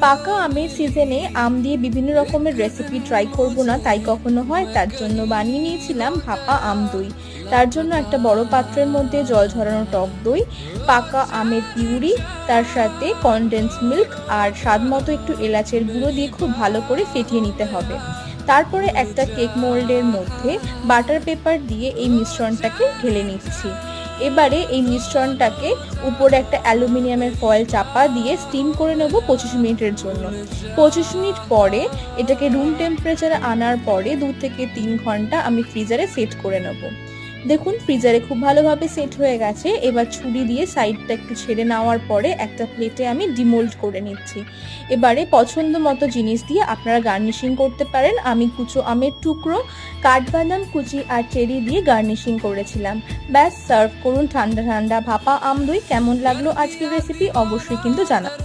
পাকা আমের সিজনে আম দিয়ে বিভিন্ন রকমের রেসিপি ট্রাই করব না তাই কখনো হয়, তার জন্য বানিয়ে নিয়েছিলাম ভাপা আম দই। তার জন্য একটা বড় পাত্রের মধ্যে জল ঝরানো টক দই, পাকা আমের পিউরি, তার সাথে কনডেন্স মিল্ক আর স্বাদ মতো একটু এলাচের গুঁড়ো দিয়ে খুব ভালো করে ফেটিয়ে নিতে হবে। তারপরে একটা কেক মোল্ডের মধ্যে বাটার পেপার দিয়ে এই মিশ্রণটাকে ঢেলে নিচ্ছি। এবারে এই মিশ্রণটাকে উপরে একটা অ্যালুমিনিয়ামের ফয়েল চাপা দিয়ে স্টিম করে নেব 25 মিনিটের জন্য। 25 মিনিট পরে এটাকে রুম টেম্পারেচারে আনার পরে 2 থেকে 3 ঘন্টা আমি ফ্রিজারে সেট করে নেব। দেখুন ফ্রিজারে খুব ভালোভাবে সেট হয়ে গেছে। এবার ছুরি দিয়ে সাইডটা একটু ছেড়ে নেওয়ার পরে একটা প্লেটে আমি ডিমোল্ড করে নিচ্ছি। এবারে পছন্দ মতো জিনিস দিয়ে আপনারা গার্নিশিং করতে পারেন। আমি কুচো আমের টুকরো, কাঠবাদাম কুচি আর চেরি দিয়ে গার্নিশিং করেছিলাম। ব্যাস সার্ভ করুন ঠান্ডা ঠান্ডা ভাপা আম দই। কেমন লাগলো আজকের রেসিপি অবশ্যই কিন্তু জানাবেন।